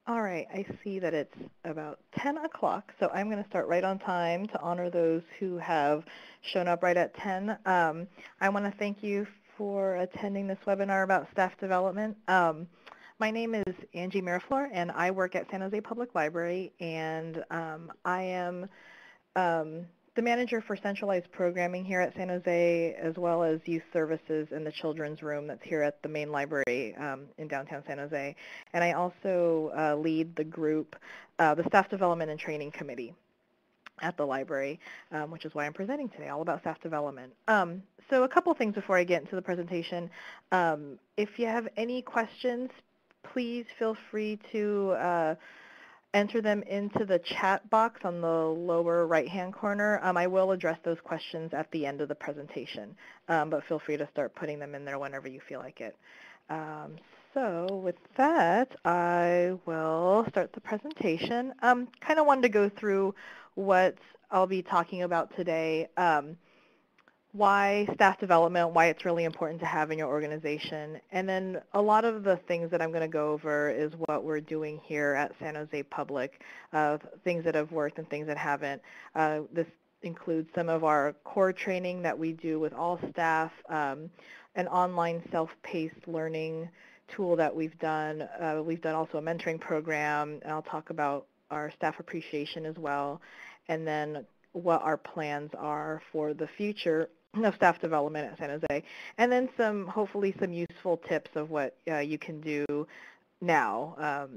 All right, I see that it's about 10 o'clock, so I'm going to start right on time to honor those who have shown up right at 10. I want to thank you for attending this webinar about staff development. My name is Angie Miraflor, and I work at San Jose Public Library, and I am the manager for centralized programming here at San Jose, as well as youth services in the children's room that's here at the main library in downtown San Jose. And I also lead the group, the Staff Development and Training Committee at the library, which is why I'm presenting today, all about staff development. So a couple things before I get into the presentation. If you have any questions, please feel free to enter them into the chat box on the lower right-hand corner. I will address those questions at the end of the presentation, but feel free to start putting them in there whenever you feel like it. So with that, I will start the presentation. Kind of wanted to go through what I'll be talking about today, why staff development, why it's really important to have in your organization. And then a lot of the things that I'm going to go over is what we're doing here at San Jose Public, things that have worked and things that haven't. This includes some of our core training that we do with all staff, an online self-paced learning tool that we've done. We've done also a mentoring program, and I'll talk about our staff appreciation as well, and then what our plans are for the future of staff development at San Jose, and then hopefully some useful tips of what you can do now,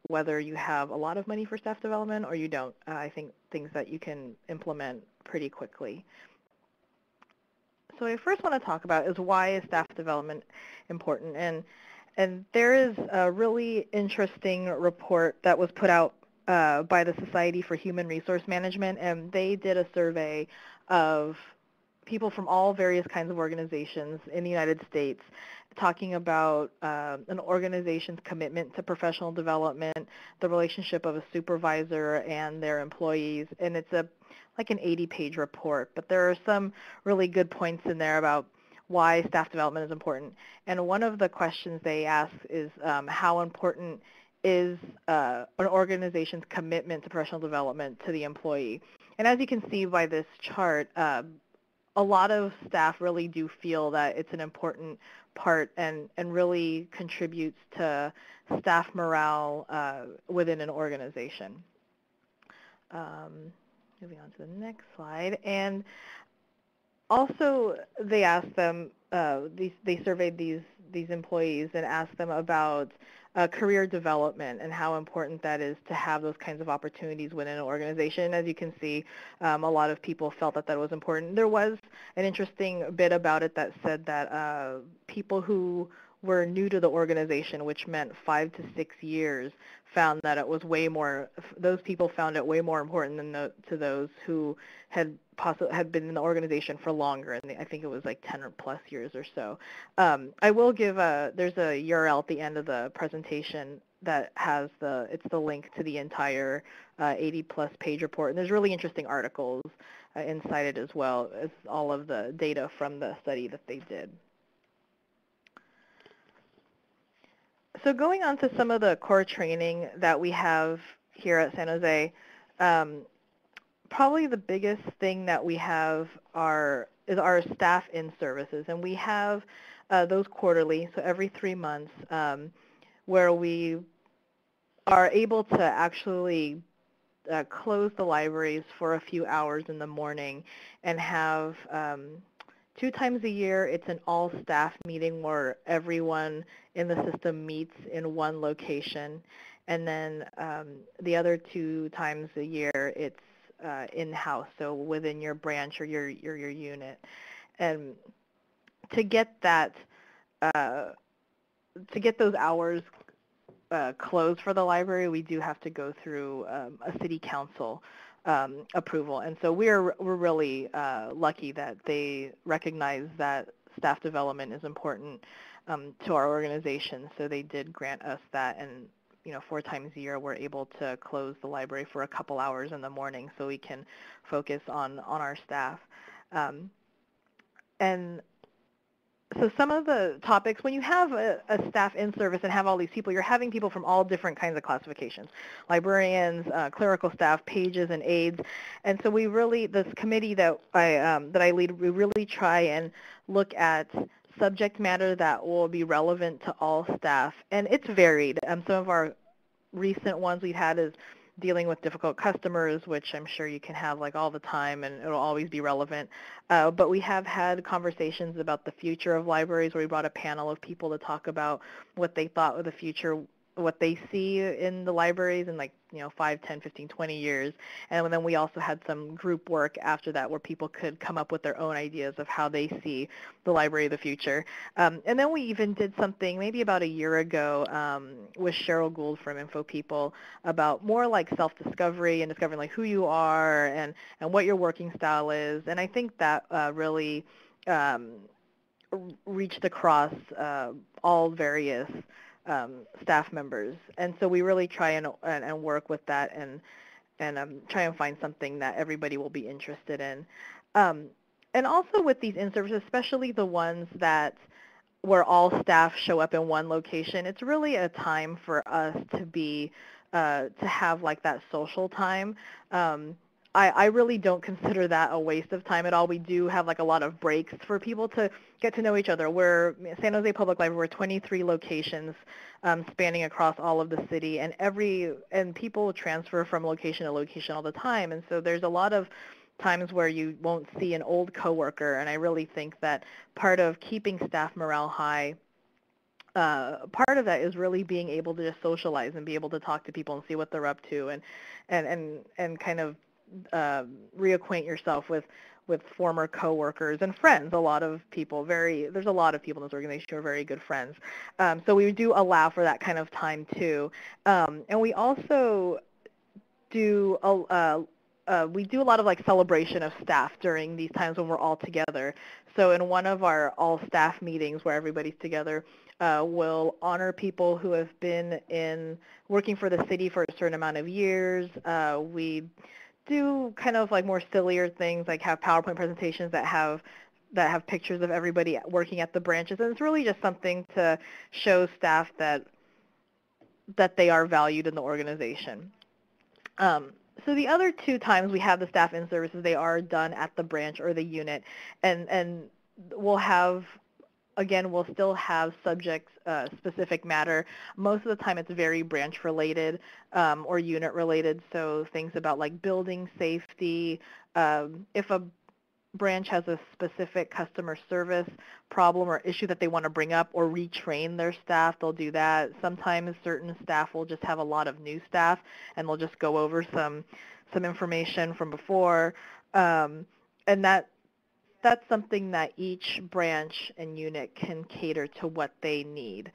whether you have a lot of money for staff development or you don't. I think things that you can implement pretty quickly. So what I first want to talk about is why is staff development important, and there is a really interesting report that was put out by the Society for Human Resource Management, and they did a survey of people from all various kinds of organizations in the United States talking about an organization's commitment to professional development, the relationship of a supervisor and their employees, and it's like an 80-page report, but there are some really good points in there about why staff development is important. And one of the questions they ask is how important is an organization's commitment to professional development to the employee. And as you can see by this chart, a lot of staff really do feel that it's an important part and really contributes to staff morale within an organization. Moving on to the next slide. And also they asked them, they surveyed these employees and asked them about career development and how important that is to have those kinds of opportunities within an organization. As you can see, a lot of people felt that that was important. There was an interesting bit about it that said that people who were new to the organization, which meant 5 to 6 years, found that it was way more, those people found it way more important than to those who had been in the organization for longer, and I think it was like 10 or plus years or so. I will give there's a URL at the end of the presentation that has it's the link to the entire 80-plus page report, and there's really interesting articles inside it as well as all of the data from the study that they did. So going on to some of the core training that we have here at San Jose, probably the biggest thing that we have is our staff in services, and we have those quarterly, so every 3 months, where we are able to actually close the libraries for a few hours in the morning and have 2 times a year, it's an all-staff meeting where everyone in the system meets in one location. And then the other 2 times a year, it's in-house, so within your branch or your unit. And to get that, to get those hours closed for the library, we do have to go through a city council approval. And so we're really lucky that they recognize that staff development is important to our organization. So they did grant us that, and 4 times a year we're able to close the library for a couple hours in the morning so we can focus on our staff. And so some of the topics, when you have a staff in service and have all these people, you're having people from all different kinds of classifications, librarians, clerical staff, pages, and aides. And so we really, this committee that I lead, we really try and look at subject matter that will be relevant to all staff. And it's varied. Some of our recent ones we've had is dealing with difficult customers, which I'm sure you can have like all the time and it'll always be relevant. But we have had conversations about the future of libraries where we brought a panel of people to talk about what they thought of the future, what they see in the libraries in like, 5, 10, 15, 20 years. And then we also had some group work after that where people could come up with their own ideas of how they see the library of the future. And then we even did something maybe about a year ago with Cheryl Gould from InfoPeople about more like self-discovery and discovering like who you are and what your working style is. And I think that really reached across all various staff members. And so we really try and work with that and try and find something that everybody will be interested in. And also with these in-services, especially the ones that where all staff show up in one location, it's really a time for us to be, to have like that social time. I really don't consider that a waste of time at all. We do have like a lot of breaks for people to get to know each other. We're San Jose Public Library, we're 23 locations spanning across all of the city, and people transfer from location to location all the time. And so there's a lot of times where you won't see an old coworker, and I really think that part of keeping staff morale high, part of that is really being able to just socialize and be able to talk to people and see what they're up to and kind of reacquaint yourself with former coworkers and friends. There's a lot of people in this organization who are very good friends. So we do allow for that kind of time too. And we also do we do a lot of like celebration of staff during these times when we're all together. So in one of our all staff meetings where everybody's together, we'll honor people who have been working for the city for a certain amount of years. We do kind of like more sillier things, like have PowerPoint presentations that have pictures of everybody working at the branches. And it's really just something to show staff that they are valued in the organization. So the other two times we have the staff in services, they are done at the branch or the unit, and we'll have, again, we'll still have subject-specific matter. Most of the time it's very branch-related or unit-related, so things about like building safety. If a branch has a specific customer service problem or issue that they want to bring up or retrain their staff, they'll do that. Sometimes certain staff will just have a lot of new staff and they'll just go over some information from before. And that's something that each branch and unit can cater to what they need,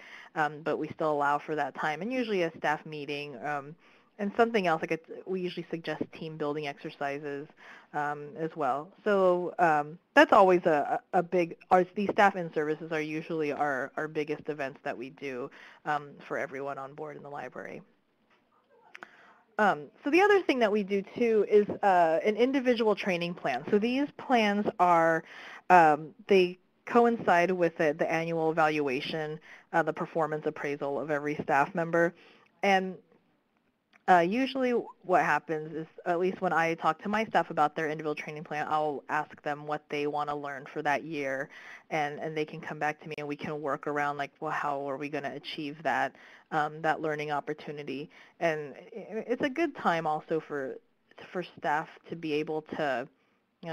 but we still allow for that time. And usually a staff meeting and something else, like we usually suggest team building exercises as well. So that's always a big, these staff in services are usually our biggest events that we do for everyone on board in the library. So the other thing that we do too is an individual training plan. So these plans are, they coincide with the annual evaluation, the performance appraisal of every staff member. And usually what happens is, at least when I talk to my staff about their individual training plan, I'll ask them what they want to learn for that year, and they can come back to me and we can work around like, well, how are we going to achieve that learning opportunity. And it's a good time also for staff to be able to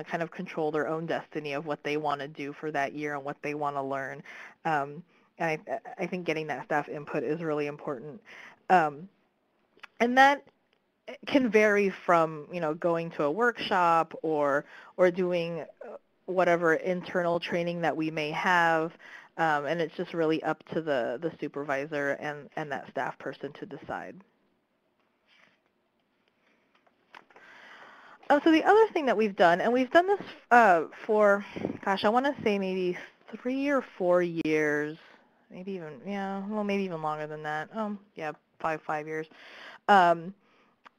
kind of control their own destiny of what they want to do for that year and what they want to learn. And I think getting that staff input is really important. And that can vary from, going to a workshop or doing whatever internal training that we may have, and it's just really up to the supervisor and that staff person to decide. So the other thing that we've done, and we've done this for, gosh, I want to say maybe 3 or 4 years, maybe even, maybe even longer than that. Yeah, 5 years.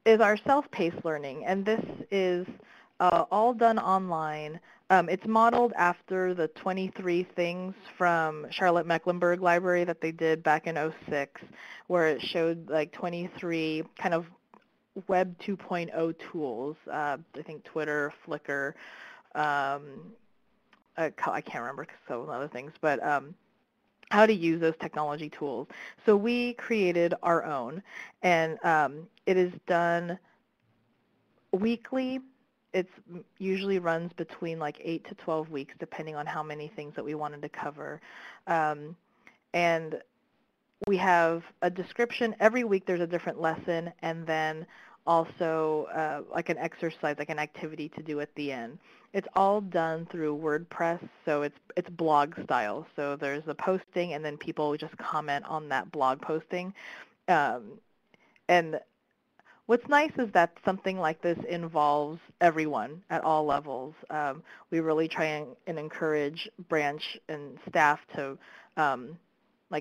Is our self-paced learning, and this is all done online. It's modeled after the 23 things from Charlotte Mecklenburg Library that they did back in '06, where it showed like 23 kind of Web 2.0 tools. I think Twitter, Flickr, I can't remember some of the other things, but how to use those technology tools. So we created our own, and it is done weekly. It usually runs between like 8 to 12 weeks, depending on how many things that we wanted to cover. And we have a description. Every week there's a different lesson, and then also like an exercise, like an activity to do at the end. It's all done through WordPress, so it's blog style. So there's a posting, and then people just comment on that blog posting. And what's nice is that something like this involves everyone at all levels. We really try and encourage branch and staff to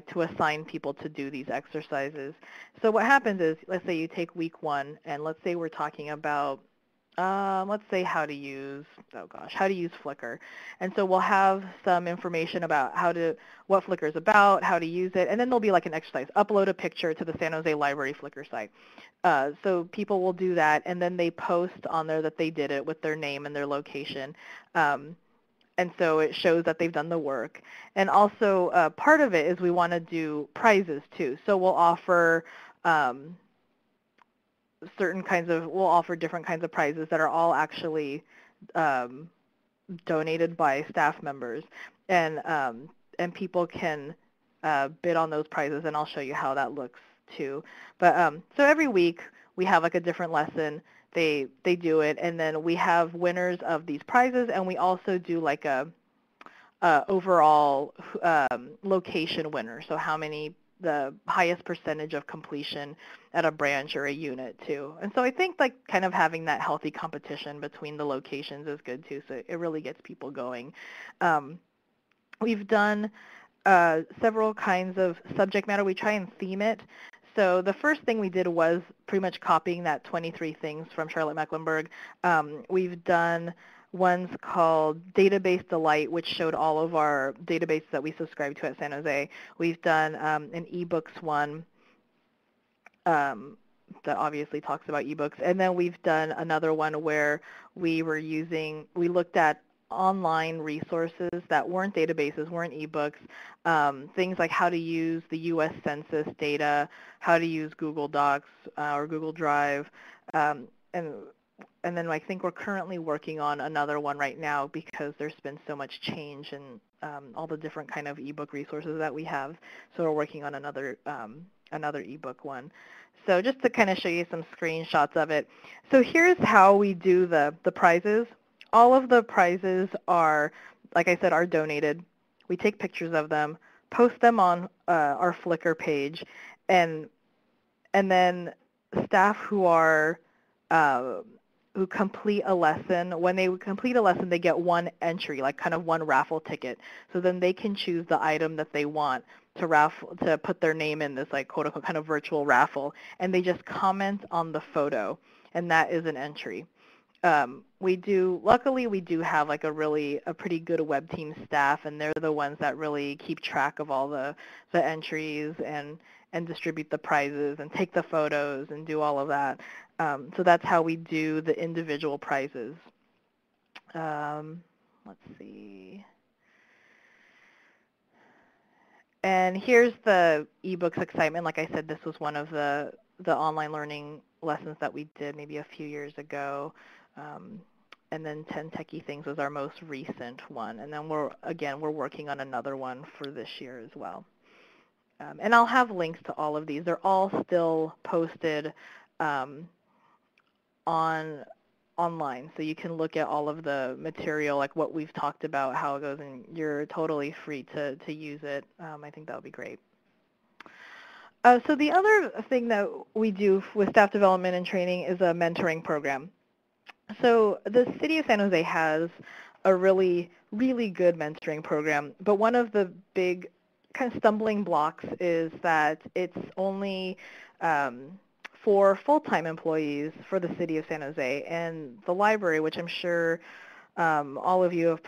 to assign people to do these exercises. So what happens is, let's say you take week 1, and let's say we're talking about, let's say how to use Flickr. And so we'll have some information about what Flickr is about, how to use it, and then there'll be like an exercise. Upload a picture to the San Jose Library Flickr site. So people will do that, and then they post on there that they did it with their name and their location. And so it shows that they've done the work. And also part of it is we want to do prizes too. So we'll offer we'll offer different kinds of prizes that are all actually donated by staff members. And people can bid on those prizes, and I'll show you how that looks too. But so every week we have like a different lesson. They do it, and then we have winners of these prizes, and we also do like a overall location winner. So the highest percentage of completion at a branch or a unit too. And so I think like kind of having that healthy competition between the locations is good too. So it really gets people going. We've done several kinds of subject matter. We try and theme it. So the first thing we did was pretty much copying that 23 things from Charlotte Mecklenburg. We've done ones called Database Delight, which showed all of our databases that we subscribe to at San Jose. We've done an eBooks one that obviously talks about ebooks. And then we've done another one where we looked at online resources that weren't databases, weren't ebooks, things like how to use the U.S. Census data, how to use Google Docs or Google Drive, and then I think we're currently working on another one right now because there's been so much change in all the different kind of ebook resources that we have. So we're working on another ebook one. So just to kind of show you some screenshots of it. So here's how we do the prizes. All of the prizes are, like I said, are donated. We take pictures of them, post them on our Flickr page, and then staff who complete a lesson, when they complete a lesson, they get one entry, like kind of one raffle ticket. So then they can choose the item that they want to put their name in this like quote unquote kind of virtual raffle, and they just comment on the photo, and that is an entry. Luckily we do have like a pretty good web team staff, and they're the ones that really keep track of all the entries and distribute the prizes and take the photos and do all of that. So that's how we do the individual prizes. Let's see. And here's the eBooks Excitement. Like I said, this was one of the online learning lessons that we did maybe a few years ago. And then 10 Techie Things was our most recent one. And then we're working on another one for this year as well. And I'll have links to all of these. They're all still posted online, so you can look at all of the material, like what we've talked about, how it goes, and you're totally free to use it. I think that would be great. So the other thing that we do with staff development and training is a mentoring program. So the City of San Jose has a really, really good mentoring program, but one of the big kind of stumbling blocks is that it's only for full-time employees for the city of San Jose. And the library, which I'm sure all of you have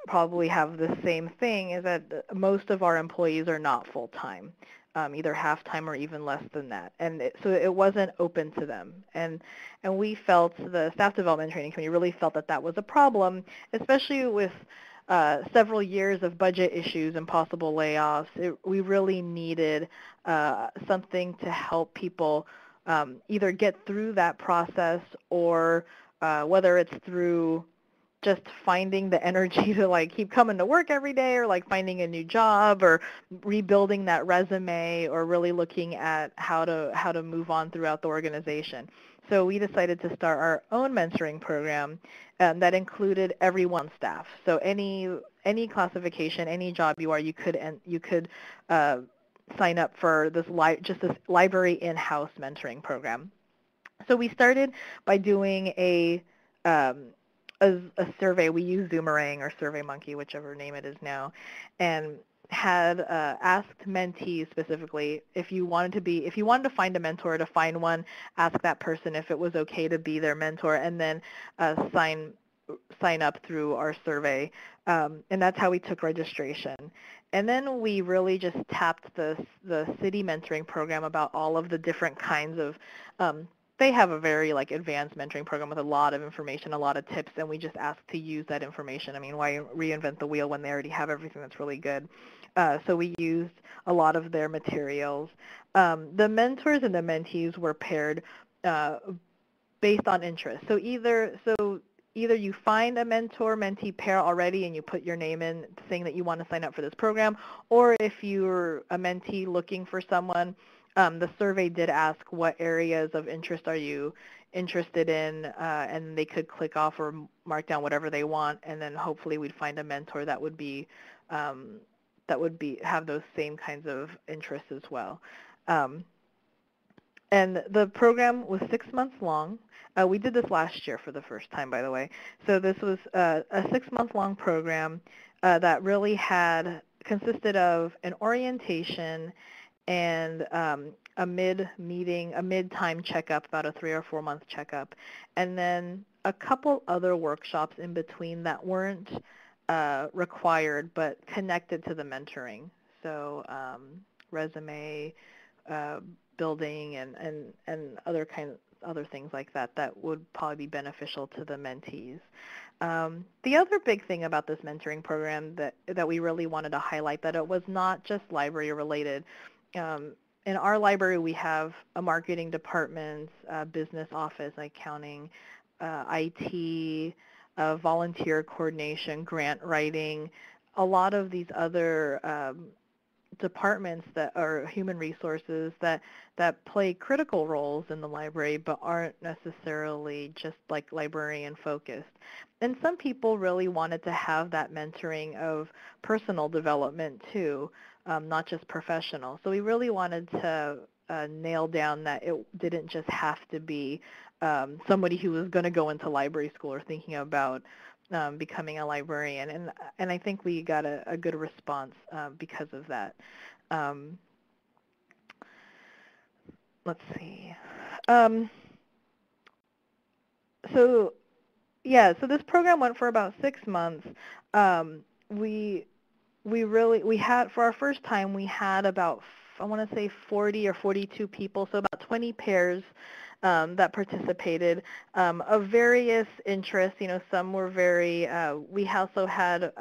probably have the same thing, is that most of our employees are not full-time, either half-time or even less than that. And so it wasn't open to them. And we felt, the staff development training committee really felt that that was a problem, especially with several years of budget issues and possible layoffs. We really needed something to help people either get through that process, or whether it's through just finding the energy to like keep coming to work every day, or like finding a new job, or rebuilding that resume, or really looking at how to move on throughout the organization. So we decided to start our own mentoring program that included everyone on staff. So any classification, any job you are, you could sign up for this this library in-house mentoring program. So we started by doing a survey. We use Zoomerang or SurveyMonkey, whichever name it is now, and had asked mentees specifically if you wanted to find a mentor, to find one, ask that person if it was okay to be their mentor, and then sign up through our survey. And that's how we took registration. And then we really just tapped the city mentoring program about all of the different kinds of they have a very advanced mentoring program with a lot of information, a lot of tips, and we just ask to use that information. I mean, why reinvent the wheel when they already have everything that's really good? So we used a lot of their materials. The mentors and the mentees were paired based on interest. So either you find a mentor-mentee pair already and you put your name in saying that you want to sign up for this program, or if you're a mentee looking for someone, the survey did ask what areas of interest are you interested in, and they could click off or mark down whatever they want, and then hopefully we'd find a mentor that would be have those same kinds of interests as well. And the program was 6 months long. We did this last year for the first time, by the way. So this was a 6-month-long program that really consisted of an orientation and a mid-time checkup, about a 3 or 4 month checkup, and then a couple other workshops in between that weren't required but connected to the mentoring. So resume building and other things like that would probably be beneficial to the mentees. The other big thing about this mentoring program that we really wanted to highlight, that it was not just library related. In our library, we have a marketing department, business office, accounting, IT, volunteer coordination, grant writing, a lot of these other departments that are human resources that play critical roles in the library but aren't necessarily just librarian focused. And some people really wanted to have that mentoring of personal development too, not just professional. So we really wanted to nail down that it didn't just have to be somebody who was going to go into library school or thinking about becoming a librarian, and I think we got a good response because of that. Let's see. So this program went for about 6 months. We had, for our first time, we had about, I want to say 40 or 42 people, so about 20 pairs that participated of various interests. Some were very, we also had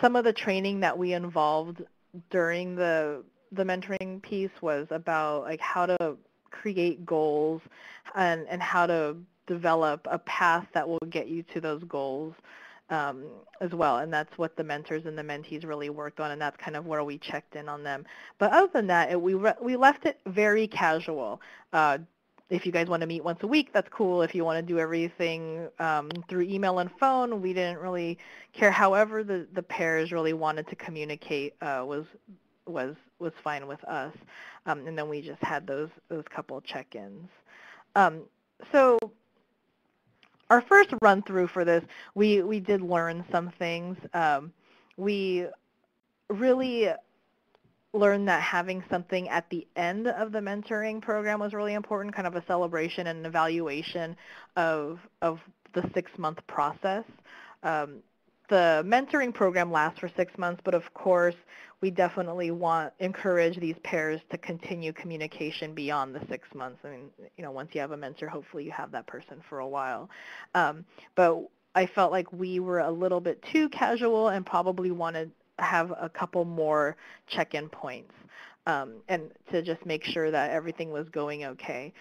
some of the training that we involved during the mentoring piece was about how to create goals and how to develop a path that will get you to those goals as well. And that's what the mentors and the mentees really worked on, and that's kind of where we checked in on them. But other than that, we left it very casual. If you guys want to meet once a week, that's cool. If you want to do everything through email and phone, we didn't really care. However, the pairs really wanted to communicate was fine with us. And then we just had those couple check-ins. So our first run through for this, we did learn some things. We really learned that having something at the end of the mentoring program was really important, kind of a celebration and an evaluation of the 6-month process. Um, the mentoring program lasts for 6 months, but of course, we definitely encourage these pairs to continue communication beyond the 6 months. I mean, once you have a mentor, hopefully you have that person for a while. But I felt like we were a little bit too casual and probably wanted to have a couple more check-in points, and to just make sure that everything was going okay.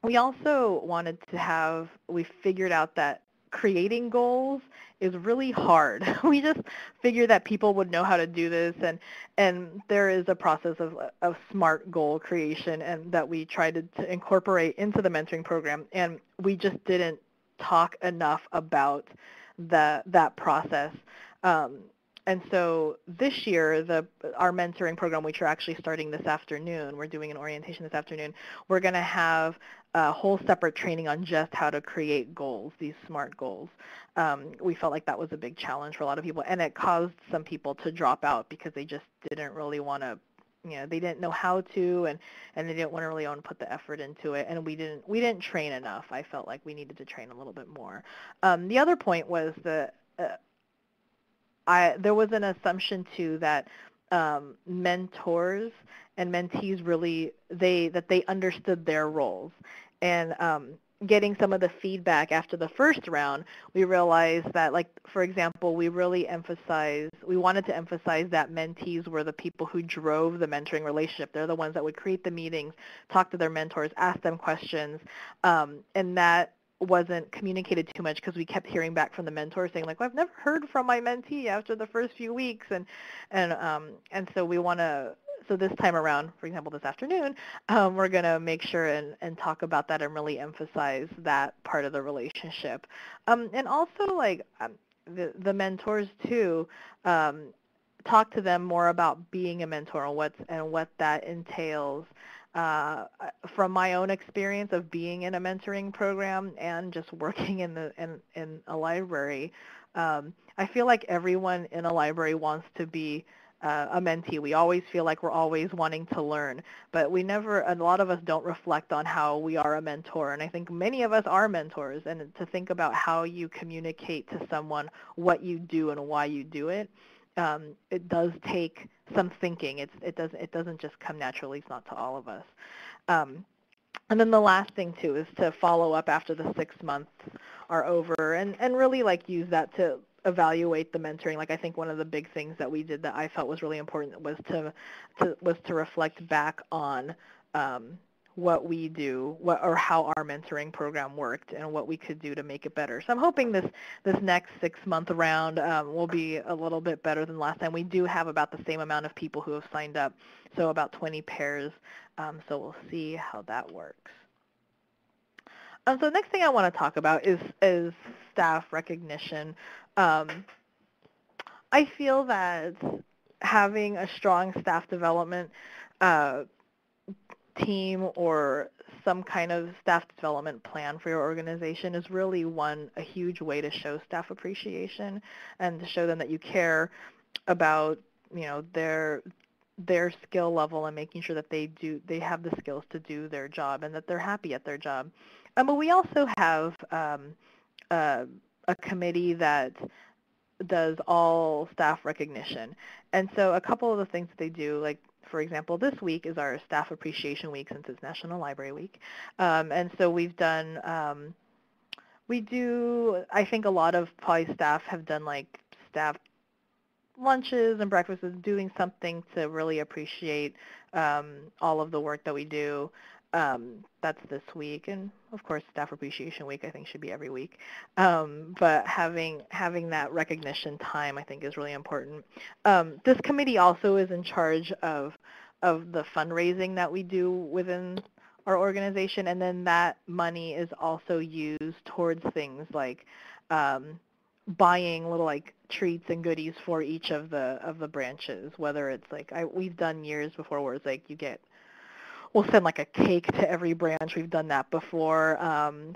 We also wanted to we figured out that creating goals is really hard. We just figured that people would know how to do this, and there is a process of SMART goal creation, and that we tried to incorporate into the mentoring program, and we just didn't talk enough about that process. And so this year, our mentoring program, which we're actually starting this afternoon, we're doing an orientation this afternoon, we're going to have a whole separate training on just how to create goals, these SMART goals. We felt like that was a big challenge for a lot of people, and it caused some people to drop out because they just didn't really want to, they didn't know how to, and they didn't want to really want to put the effort into it, and we didn't train enough. I felt like we needed to train a little bit more. The other point was that there was an assumption too that mentors and mentees really that they understood their roles, and getting some of the feedback after the first round, we realized that, like, for example, we wanted to emphasize that mentees were the people who drove the mentoring relationship. They're the ones that would create the meetings, talk to their mentors, ask them questions, and that wasn't communicated too much because we kept hearing back from the mentors saying, like, well, I've never heard from my mentee after the first few weeks, and so we want to. So this time around, for example, this afternoon, we're going to make sure and talk about that and really emphasize that part of the relationship. And also, like, the mentors too, talk to them more about being a mentor and what that entails. From my own experience of being in a mentoring program and just working in a library, I feel like everyone in a library wants to be a mentee. We always feel like we're always wanting to learn, but a lot of us don't reflect on how we are a mentor, and I think many of us are mentors, and to think about how you communicate to someone what you do and why you do it, it does take some thinking. It doesn't just come naturally. It's not to all of us. And then the last thing too is to follow up after the 6 months are over, and really, like, use that to evaluate the mentoring. Like, I think one of the big things that we did that I felt was really important was to reflect back on what we do, or how our mentoring program worked, and what we could do to make it better. So I'm hoping this next 6-month round will be a little bit better than last time. We do have about the same amount of people who have signed up, so about 20 pairs. So we'll see how that works. So the next thing I want to talk about is staff recognition. I feel that having a strong staff development team or some kind of staff development plan for your organization is really a huge way to show staff appreciation and to show them that you care about, their skill level and making sure that they have the skills to do their job and that they're happy at their job. But we also have a committee that does all staff recognition. And so a couple of the things that they do, like, for example, this week is our Staff Appreciation Week since it's National Library Week. And so we've done, I think a lot of Poly staff have done, like, staff lunches and breakfasts, doing something to really appreciate all of the work that we do. That's this week, and of course Staff Appreciation Week I think should be every week. But having that recognition time I think is really important. This committee also is in charge of the fundraising that we do within our organization, and then that money is also used towards things like buying little, like, treats and goodies for each of the branches, whether it's like we've done years before where it's like you get we'll send like a cake to every branch. We've done that before.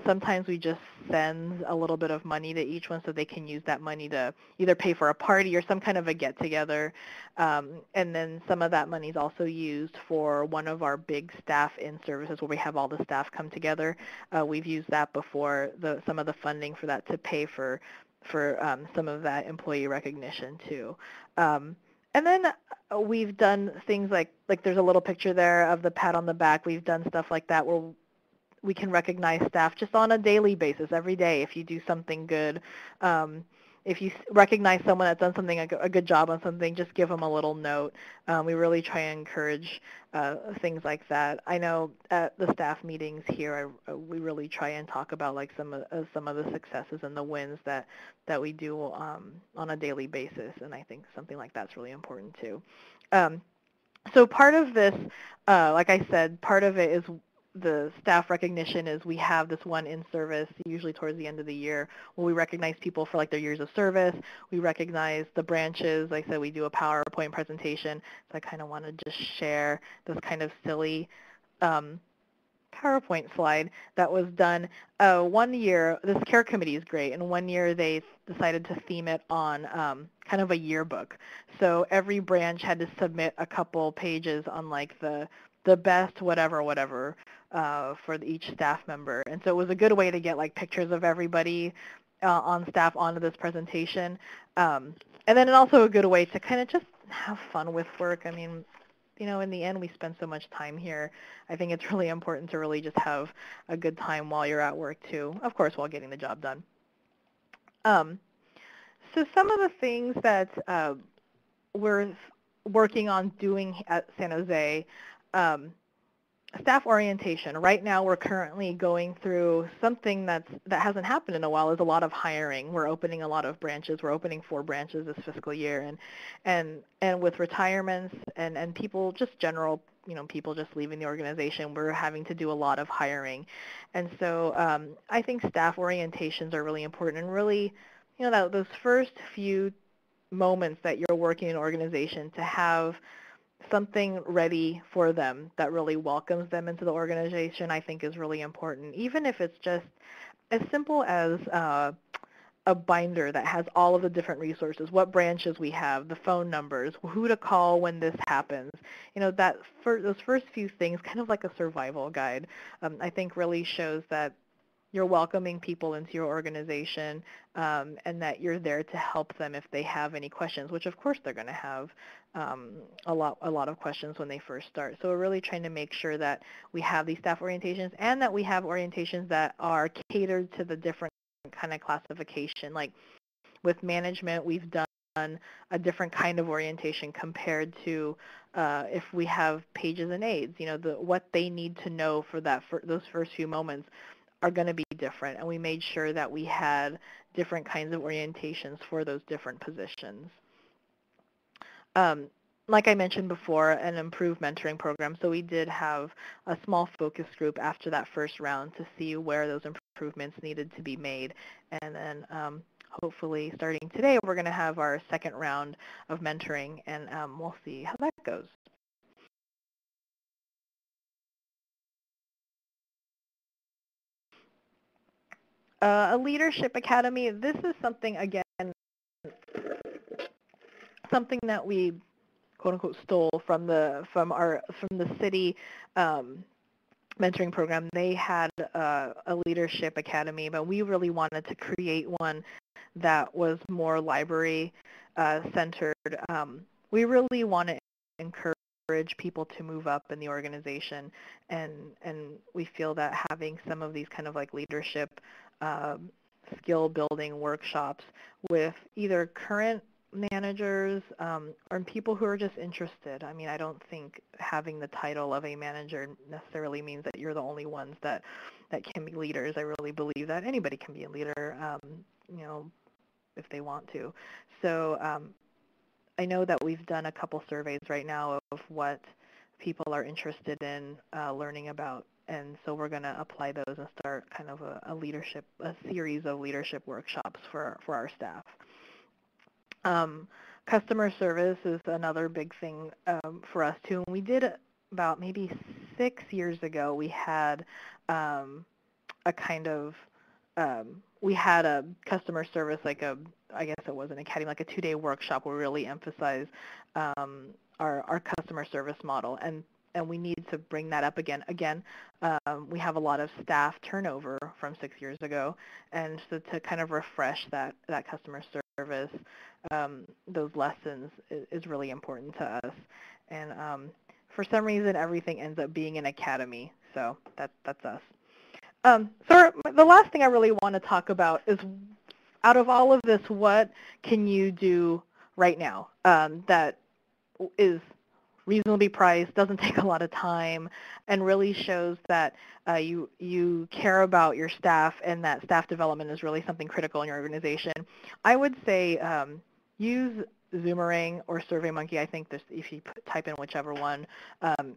Sometimes we just send a little bit of money to each one so they can use that money to either pay for a party or some kind of a get-together. And then some of that money is also used for one of our big staff in-services where we have all the staff come together. We've used that before, some of the funding for that to pay for some of that employee recognition too. And then we've done things like there's a little picture there of the pat on the back. We've done stuff like that where we can recognize staff just on a daily basis, every day, if you do something good. If you recognize someone that's done something, a good job on something, just give them a little note. We really try and encourage things like that. I know at the staff meetings here, we really try and talk about like some of the successes and the wins that we do on a daily basis, and I think something like that's really important too. So part of this, like I said, part of it is the staff recognition is we have this one in-service, usually towards the end of the year, where we recognize people for like their years of service. We recognize the branches. Like I said, we do a PowerPoint presentation. So I kind of want to just share this kind of silly PowerPoint slide that was done. One year, this care committee is great, and one year they decided to theme it on kind of a yearbook. So every branch had to submit a couple pages on like the best whatever for each staff member. And so it was a good way to get like pictures of everybody on staff onto this presentation. And then also a good way to kind of just have fun with work. I mean, in the end, we spend so much time here. I think it's really important to really just have a good time while you're at work too, of course, while getting the job done. So some of the things that we're working on doing at San Jose, staff orientation. Right now, we're currently going through something that hasn't happened in a while, is a lot of hiring. We're opening a lot of branches. We're opening 4 branches this fiscal year, and with retirements and people, just general, people just leaving the organization, we're having to do a lot of hiring. And so I think staff orientations are really important, and really, those first few moments that you're working in an organization, to have something ready for them that really welcomes them into the organization, I think is really important. Even if it's just as simple as a binder that has all of the different resources, what branches we have, the phone numbers, who to call when this happens. Those first few things, kind of like a survival guide, I think really shows that you're welcoming people into your organization, and that you're there to help them if they have any questions, which of course they're going to have a lot of questions when they first start. So we're really trying to make sure that we have these staff orientations, and that we have orientations that are catered to the different kind of classification. Like with management, we've done a different kind of orientation compared to if we have pages and aides. What they need to know for those first few moments are going to be different, and we made sure that we had different kinds of orientations for those different positions. Like I mentioned before, an improved mentoring program, so we did have a small focus group after that first round to see where those improvements needed to be made, and then hopefully starting today we're going to have our second round of mentoring, and we'll see how that goes. A leadership academy, this is something, again, something that we quote unquote stole from the city mentoring program. They had a leadership academy, but we really wanted to create one that was more library centered. We really want to encourage people to move up in the organization, and we feel that having some of these kind of like leadership skill building workshops with either current managers or people who are just interested. I mean, I don't think having the title of a manager necessarily means that you're the only ones that can be leaders. I really believe that anybody can be a leader, if they want to. So I know that we've done a couple surveys right now of what people are interested in learning about, and so we're going to apply those and start kind of a series of leadership workshops for our staff. Customer service is another big thing for us too. And we did about maybe 6 years ago, we had a kind of we had a customer service, I guess it was an academy, like a 2-day workshop where we really emphasized our customer service model, and we need to bring that up again. We have a lot of staff turnover from 6 years ago, and so to kind of refresh that customer service, those lessons is really important to us. And for some reason, everything ends up being an academy, so that's us. So the last thing I really want to talk about is, out of all of this, what can you do right now that is reasonably priced, doesn't take a lot of time, and really shows that you care about your staff and that staff development is really something critical in your organization? I would say use Zoomerang or SurveyMonkey. I think if you type in whichever one,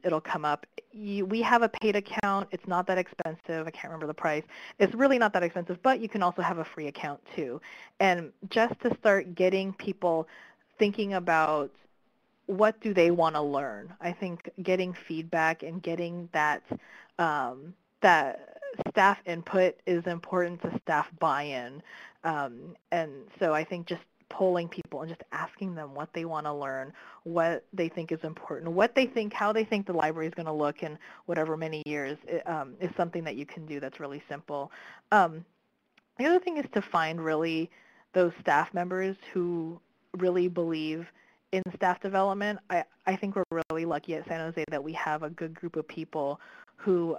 it'll come up. We have a paid account. It's not that expensive. I can't remember the price. It's really not that expensive, but you can also have a free account too. And just to start getting people thinking about what do they want to learn, I think getting feedback and getting that staff input is important to staff buy-in. And so I think just polling people and just asking them what they want to learn, what they think is important, how they think the library is going to look in whatever many years, is something that you can do that's really simple. The other thing is to find really those staff members who really believe in staff development. I think we're really lucky at San Jose that we have a good group of people who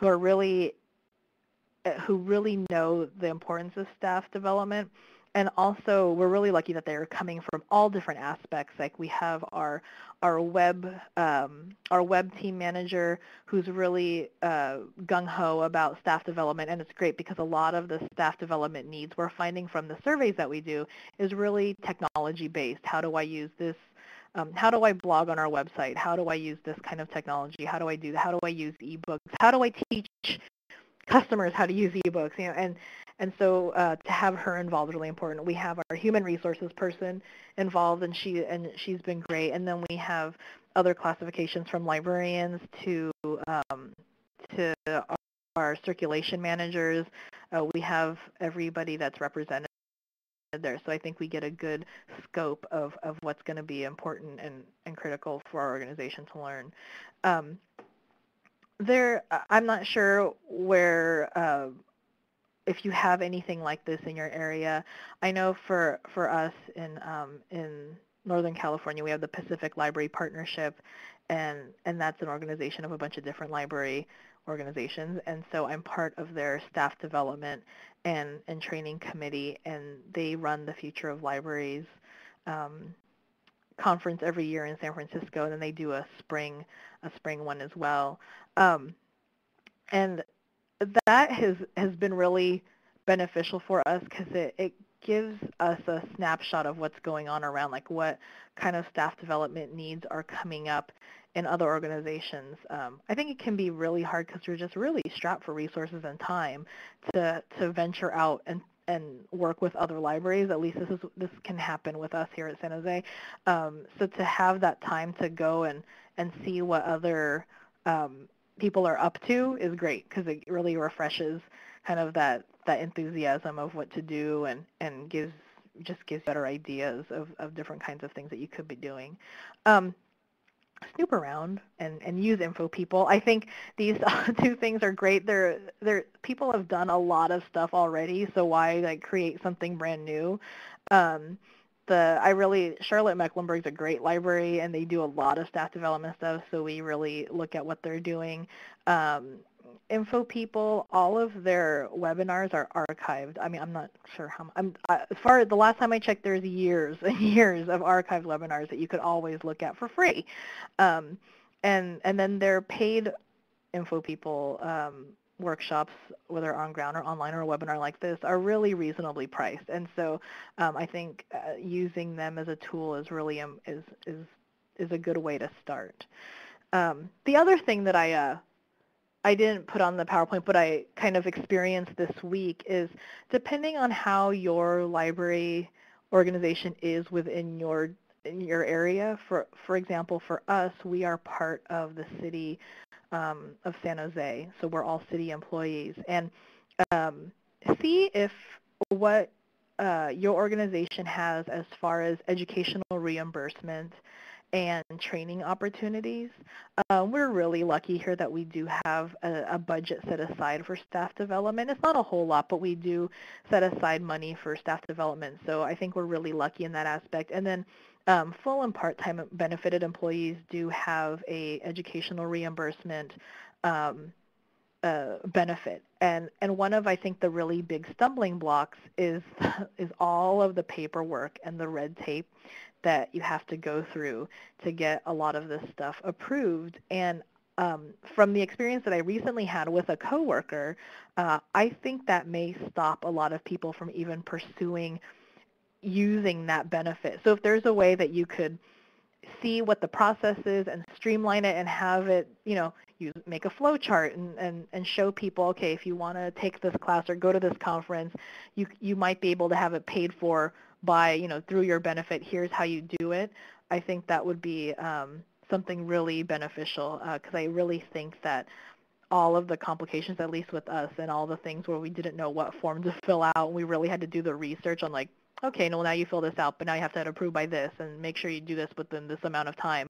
really know the importance of staff development. And also, we're really lucky that they're coming from all different aspects. Like we have our web team manager who's really gung-ho about staff development, and it's great because a lot of the staff development needs we're finding from the surveys that we do is really technology-based. How do I use this? How do I blog on our website? How do I use this kind of technology? How do I do that? How do I use ebooks? How do I teach customers how to use ebooks? And so to have her involved is really important. We have our human resources person involved, and she's been great. And then we have other classifications from librarians to our circulation managers. We have everybody that's represented there. So I think we get a good scope of what's going to be important and critical for our organization to learn. I'm not sure where if you have anything like this in your area. I know for us in Northern California, we have the Pacific Library Partnership, and that's an organization of a bunch of different library organizations. And so I'm part of their staff development and training committee, and they run the Future of Libraries conference every year in San Francisco, and then they do a spring one as well. And that has been really beneficial for us because it gives us a snapshot of what's going on around, like what kind of staff development needs are coming up in other organizations. I think it can be really hard because we're just really strapped for resources and time to venture out and work with other libraries. At least this can happen with us here at San Jose. So to have that time to go and see what other people are up to is great because it really refreshes kind of that enthusiasm of what to do and gives better ideas of different kinds of things that you could be doing. Snoop around and use info people. I think these two things are great. People have done a lot of stuff already, so why create something brand new? Charlotte Mecklenburg's a great library, and they do a lot of staff development stuff, so we really look at what they're doing. Info people, all of their webinars are archived. I mean, I'm not sure how. As far as the last time I checked, there's years and years of archived webinars that you could always look at for free. And then their paid info people workshops, whether on ground or online or a webinar like this, are really reasonably priced. And so I think using them as a tool is really is a good way to start. The other thing that I didn't put on the PowerPoint, but I kind of experienced this week is depending on how your library organization is within your area. For example, for us, we are part of the city of San Jose, so we're all city employees. And um, see if what your organization has as far as educational reimbursement and training opportunities. We're really lucky here that we do have a budget set aside for staff development. It's not a whole lot, but we do set aside money for staff development. So I think we're really lucky in that aspect. And then full and part-time benefited employees do have a educational reimbursement benefit. And one of, I think, the really big stumbling blocks is all of the paperwork and the red tape that you have to go through to get a lot of this stuff approved. And from the experience that I recently had with a coworker, I think that may stop a lot of people from even pursuing using that benefit. So if there's a way that you could see what the process is and streamline it and have it, make a flow chart and show people, okay, if you want to take this class or go to this conference, you might be able to have it paid for by, through your benefit. Here's how you do it. I think that would be something really beneficial because I really think that all of the complications, at least with us, and all the things where we didn't know what form to fill out, and we really had to do the research on like, okay, no, now you fill this out, but now you have to have it approved by this, and make sure you do this within this amount of time.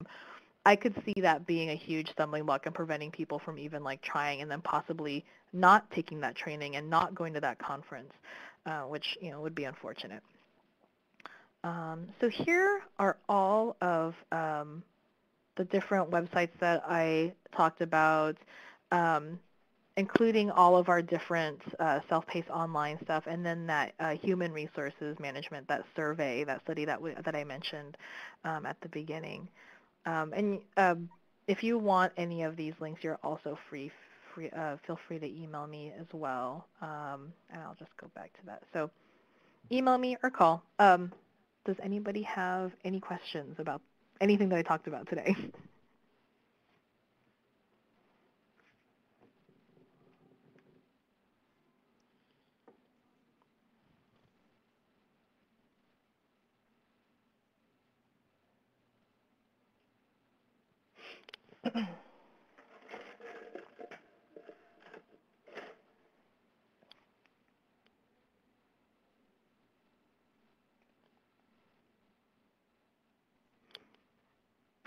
I could see that being a huge stumbling block and preventing people from even like trying and then possibly not taking that training and not going to that conference, which would be unfortunate. So here are all of the different websites that I talked about, including all of our different self-paced online stuff, and then that human resources management, that survey, that study that I mentioned at the beginning. And if you want any of these links, you're also feel free to email me as well, and I'll just go back to that. So email me or call. Does anybody have any questions about anything that I talked about today?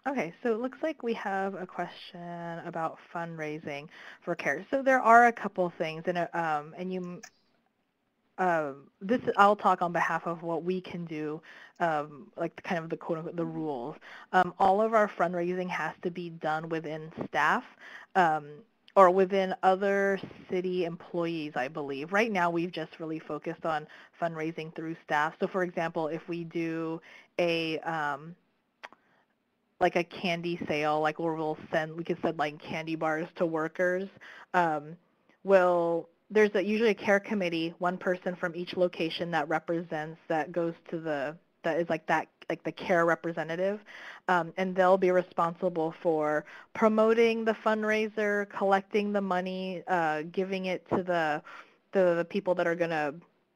Okay, so it looks like we have a question about fundraising for CARE. So there are a couple things, and you, I'll talk on behalf of what we can do, like kind of the quote unquote the rules. All of our fundraising has to be done within staff. Or within other city employees, I believe. Right now, we've just really focused on fundraising through staff. So for example, if we do a like a candy sale, like where we could send like candy bars to workers. There's usually a care committee, one person from each location that goes to that is like the care representative, and they'll be responsible for promoting the fundraiser, collecting the money, giving it to the people that are gonna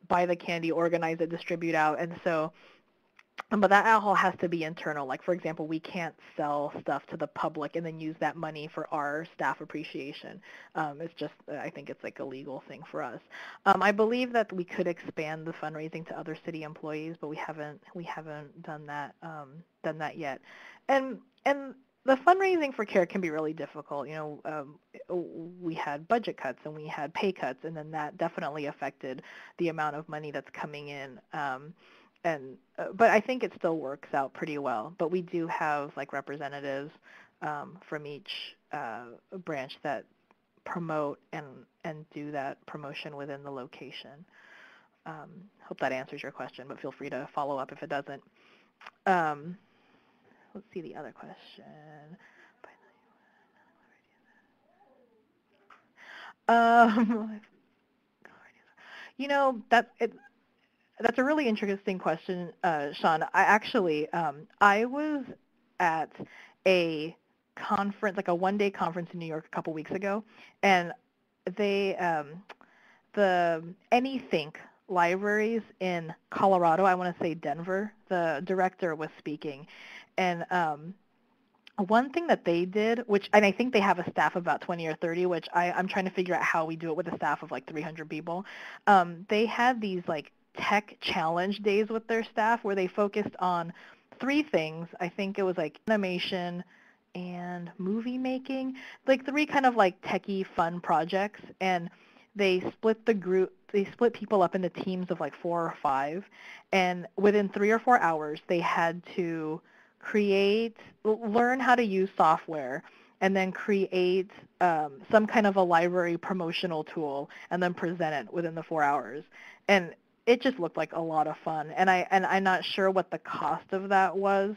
buy the candy, organize it, distribute out, and so. But that all has to be internal. Like, for example, we can't sell stuff to the public and then use that money for our staff appreciation. It's just, I think it's like a legal thing for us. I believe that we could expand the fundraising to other city employees, but we haven't done that yet. And the fundraising for CARE can be really difficult. We had budget cuts and we had pay cuts, and then that definitely affected the amount of money that's coming in. But I think it still works out pretty well. But we do have like representatives from each branch that promote and do that promotion within the location. Hope that answers your question, but feel free to follow up if it doesn't. Let's see the other question. That's a really interesting question, Sean. I was at a conference, like a one-day conference in New York a couple weeks ago, and the Anythink libraries in Colorado, I want to say Denver, the director was speaking, and one thing that they did, and I think they have a staff of about 20 or 30, which I'm trying to figure out how we do it with a staff of like 300 people. They had these like tech challenge days with their staff where they focused on three things. I think it was like animation and movie making, like three kind of like techie fun projects. And they split people up into teams of like 4 or 5. And within 3 or 4 hours, they had to learn how to use software, and then create some kind of a library promotional tool, and then present it within the 4 hours. And it just looked like a lot of fun. And I'm not sure what the cost of that was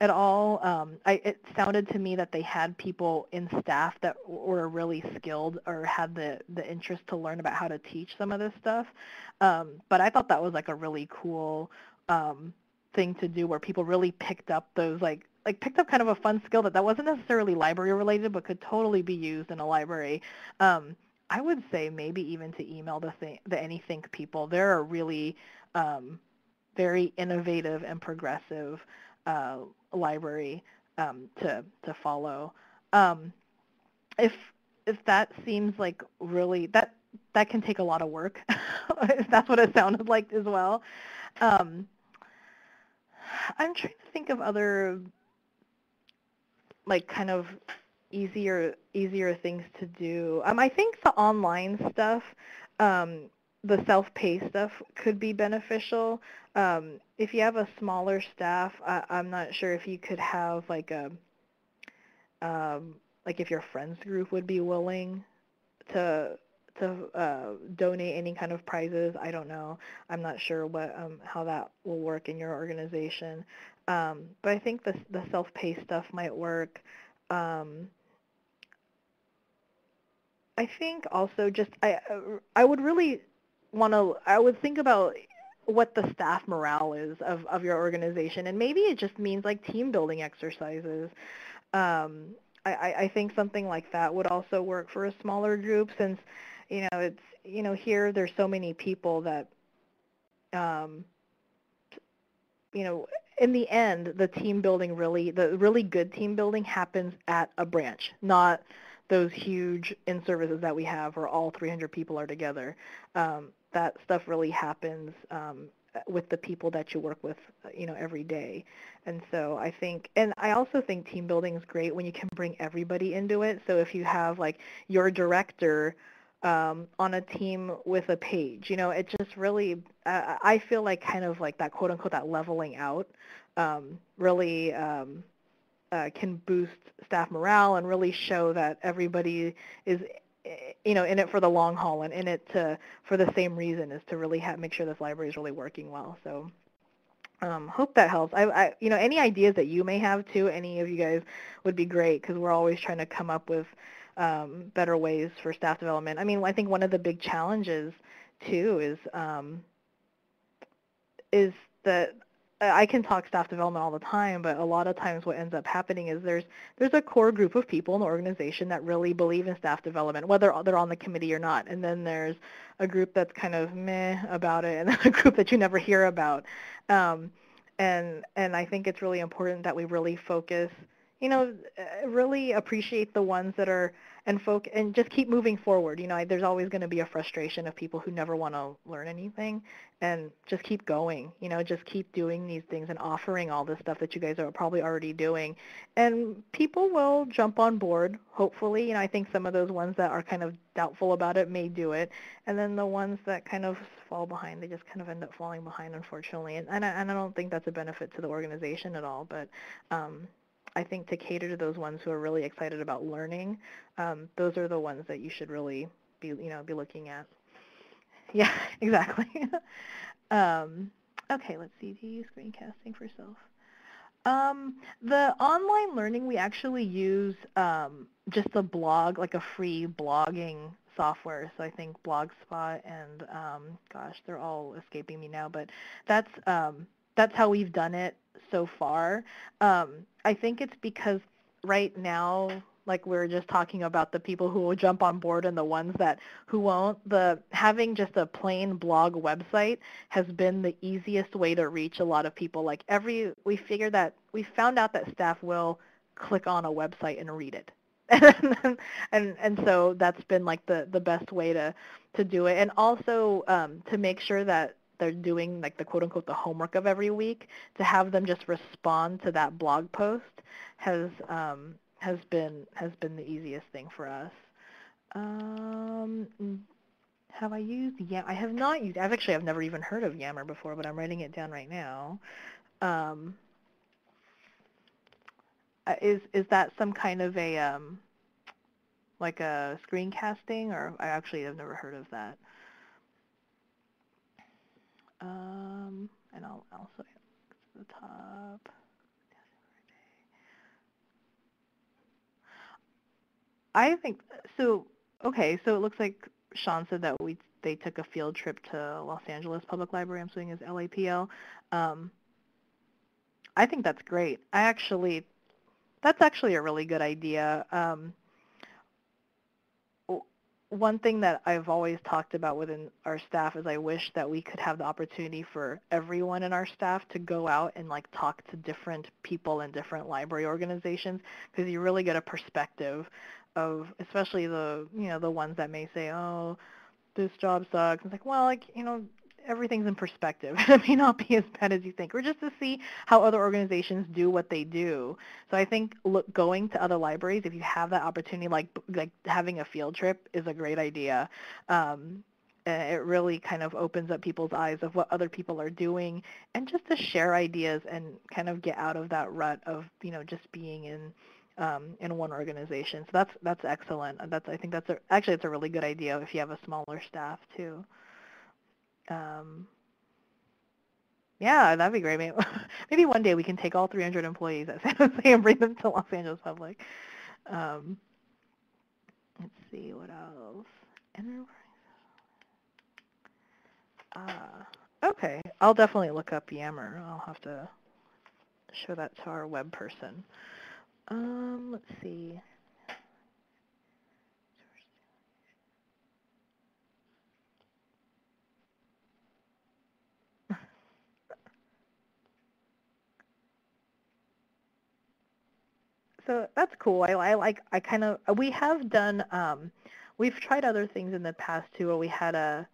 at all. It sounded to me that they had people in staff that were really skilled or had the interest to learn about how to teach some of this stuff. But I thought that was like a really cool thing to do, where people really picked up those picked up kind of a fun skill that wasn't necessarily library related but could totally be used in a library. I would say maybe even to email the Anythink people. They're a really very innovative and progressive library to follow. If that seems like really that can take a lot of work, if that's what it sounded like as well. I'm trying to think of other like kind of easier things to do. I think the online stuff, the self-paced stuff could be beneficial. If you have a smaller staff, I'm not sure if you could have like like if your friends group would be willing to donate any kind of prizes. I don't know. I'm not sure what how that will work in your organization. But I think the self-paced stuff might work. I think also just I would really I would think about what the staff morale is of your organization, and maybe it just means like team building exercises. I think something like that would also work for a smaller group, since it's here there's so many people that in the end, the really good team building happens at a branch, not those huge in-services that we have where all 300 people are together. That stuff really happens with the people that you work with, every day. And so I also think team building is great when you can bring everybody into it. So if you have like your director on a team with a page, it just really, I feel like kind of like that quote unquote, that leveling out really can boost staff morale and really show that everybody is in it for the long haul and in it for the same reason, is to really make sure this library is really working well. So hope that helps. Any ideas that you may have too, any of you guys, would be great, because we're always trying to come up with better ways for staff development. I mean, I think one of the big challenges too is that I can talk staff development all the time, but a lot of times what ends up happening is there's a core group of people in the organization that really believe in staff development, whether they're on the committee or not. And then there's a group that's kind of meh about it, and then a group that you never hear about. And I think it's really important that we really focus, really appreciate the ones that are, and just keep moving forward. There's always going to be a frustration of people who never want to learn anything, and just keep going. Just keep doing these things and offering all this stuff that you guys are probably already doing, and people will jump on board, hopefully. I think some of those ones that are kind of doubtful about it may do it, and then the ones that kind of fall behind, they just kind of end up falling behind, unfortunately. And I don't think that's a benefit to the organization at all, but I think to cater to those ones who are really excited about learning, those are the ones that you should really be looking at. Yeah, exactly. Okay, let's see. Do you use screencasting for self? The online learning, we actually use just a blog, like a free blogging software. So I think Blogspot and gosh, they're all escaping me now, but that's how we've done it so far. I think it's because right now, like we were just talking about the people who will jump on board and the ones who won't, having just a plain blog website has been the easiest way to reach a lot of people. We found out that staff will click on a website and read it. And so that's been like the best way to do it. And also to make sure that they're doing like the quote unquote the homework of every week, to have them just respond to that blog post has been the easiest thing for us. Have I used Yammer? I have not used. I've never even heard of Yammer before, but I'm writing it down right now. Is that some kind of a like a screencasting, or I actually have never heard of that. And I'll also to the top. I think so. Okay, so it looks like Sean said that they took a field trip to Los Angeles Public Library. I'm assuming is LAPL. I think that's great. That's actually a really good idea. One thing that I've always talked about within our staff is I wish that we could have the opportunity for everyone in our staff to go out and like talk to different people in different library organizations, because you really get a perspective of, especially the the ones that may say, oh, this job sucks. It's like, well, like, everything's in perspective. It may not be as bad as you think, or just to see how other organizations do what they do. So I think going to other libraries, if you have that opportunity, like having a field trip is a great idea. It really kind of opens up people's eyes of what other people are doing, and just to share ideas and kind of get out of that rut of just being in one organization. So that's excellent. I think actually it's a really good idea if you have a smaller staff too. Yeah, that'd be great. Maybe one day we can take all 300 employees at San Jose and bring them to Los Angeles Public. Let's see, what else? Okay, I'll definitely look up Yammer. I'll have to show that to our web person. Let's see. So that's cool. We have done, we've tried other things in the past too, where we had a,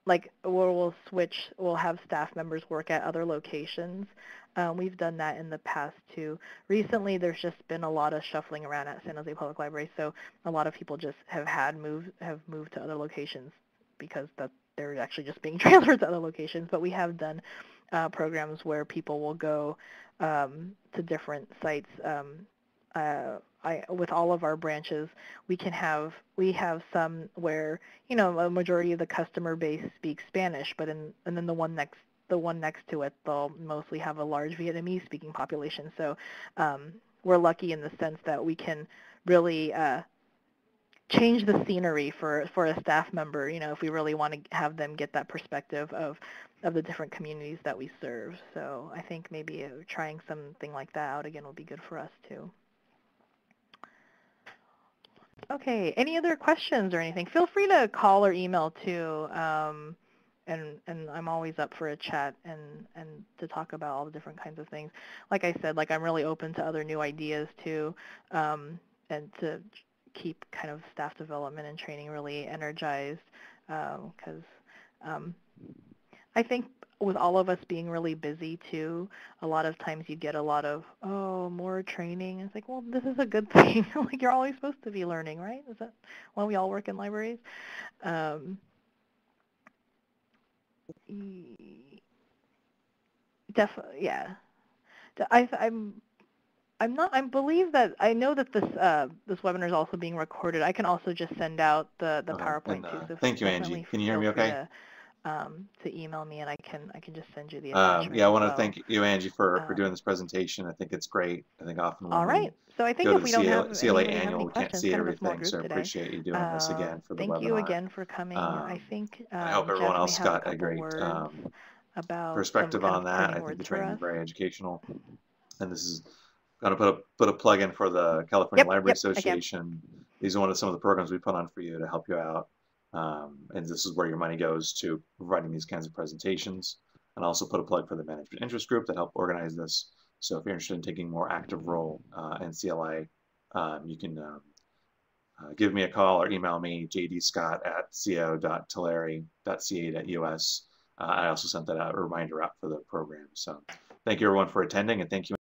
like where we'll have staff members work at other locations. We've done that in the past too. Recently, there's just been a lot of shuffling around at San Jose Public Library, so a lot of people just have moved to other locations because they're actually just being transferred to other locations. But we have done programs where people will go to different sites. With all of our branches, we have some where a majority of the customer base speaks Spanish, and then the one next to it, they'll mostly have a large Vietnamese speaking population. So we're lucky in the sense that we can really change the scenery for a staff member, if we really want to have them get that perspective of the different communities that we serve. So I think maybe trying something like that out again will be good for us too. Okay, any other questions or anything? Feel free to call or email too, and I'm always up for a chat and to talk about all the different kinds of things. Like I said, I'm really open to other new ideas too, and to keep kind of staff development and training really energized, because I think with all of us being really busy too, a lot of times you get a lot of, oh, more training. It's like, well, this is a good thing. Like, you're always supposed to be learning, right? Is that why we all work in libraries? Definitely, yeah. I believe that I know that this webinar is also being recorded. I can also just send out the Okay. PowerPoint too. So thank you, Angie. Can you hear me okay? To email me, and I can just send you the attachment. Yeah, I want to thank you, Angie, for doing this presentation. I think it's great. I think often when we so I think go if to we the don't have CLA anybody have annual, any we can't questions, see kind of a small everything, group so I today. appreciate you doing this again for the webinar. Thank you again for coming. I think I hope everyone Jeff else may have got a great words about perspective some on that. parting I think words the for training us. is very educational. And this is going to put a plug in for the California Library Association. These are some of the programs we put on for you to help you out. And this is where your money goes to providing these kinds of presentations. And also put a plug for the Management Interest Group that helped organize this. So if you're interested in taking a more active role in CLA, you can give me a call or email me, jdscott@co.tulare.ca.us. I also sent that out, a reminder out for the program. So thank you everyone for attending, and thank you